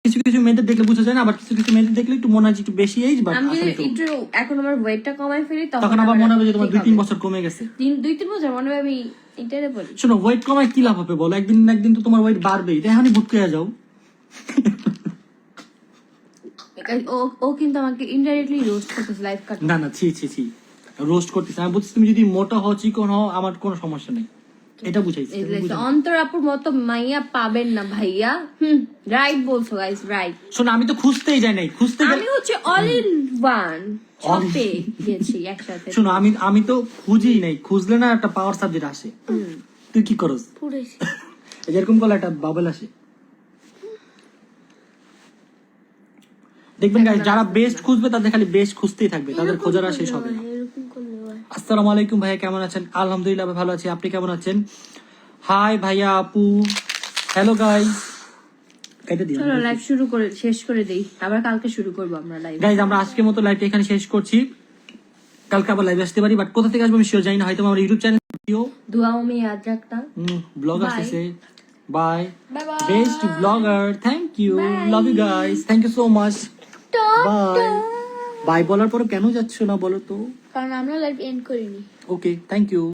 কিছু কিছু মেয়েদের দেখলে বোঝা যায় না, আবার কিছু কিছু মেয়েদের দেখলে একটু মনে হয় যে একটু বেশি এইজ, বাট আমি আসলে যদি একটু এখন আমার ওয়েটটা কমাই ফেলি তখন আবার মনে হবে যে তোমার 2-3 বছর কমে গেছে। 2-3 বছর মনে হবে আমি এটারে বলি। শোনো, ওয়েট কমায় কি লাভ হবে বলো? একদিন না একদিন তো তোমার ওয়েট বাড়বেই, এখনই ভুট করে যাও। ও কিন্তু আমাকে ইনডাইরেক্টলি রোস্ট করতেছে লাইফ কাট। না না, ছি ছি ছি, রোস্ট করতেছে। আমি বলছি তুমি যদি মোটা হও, চিকন হও, আমার কোনো সমস্যা নেই, এটা বুঝাইছি। অন্তর আপুর মতো মাইয়া পাবেন না ভাইয়া। রাইট বলছো গাইস, রাইট। শোনো, আমি তো খুঁজতেই যাই নাই, খুঁজতে আমি হচ্ছে অল ইন ওয়ান সবে গেছি একসাথে। শোনো, আমি তো খুঁজেই নাই, খুঁজলে না একটা পাওয়ার সাবজেক্ট আসে। তুই কি করস? পুরেছি এরকম করলে একটা বাবল আসে। দেখবেন গাইস, যারা বেস্ট খুঁজবে তাদের খালি বেস্ট খুঁজতেই থাকবে, তাদের খোঁজার আর শেষ হবে না। এরকম করলে হয়। আসসালামু আলাইকুম ভাইয়া, কেমন আছেন? আলহামদুলিল্লাহ ভালো আছি, আপনি কেমন আছেন? হাই ভাইয়া, আপু, হ্যালো গাইস। কেটে দিই চলো লাইভ শুরু করে শেষ করে দেই, আবার কালকে শুরু করবো আমরা লাইভ। গাইস, আমরা আজকের মতো লাইভটা এখানে শেষ করছি। কালকে আবার লাইভ আসতে পারি, বাট কোথা থেকে আসবো আমি শিওর জানি না। হয়তো আমার ইউটিউব চ্যানেল ভিডিও দুয়াও মে ইয়াদ রাখনা। ব্লগ আসতেছে। Bye bye bye. Best blogger, thank you, love you guys, thank you so much, bye. Bye বলার পরে কেন যাচ্ছ না বলো তো? কারণ আমরা লাইভ এন্ড করিনি। ওকে, থ্যাংক ইউ।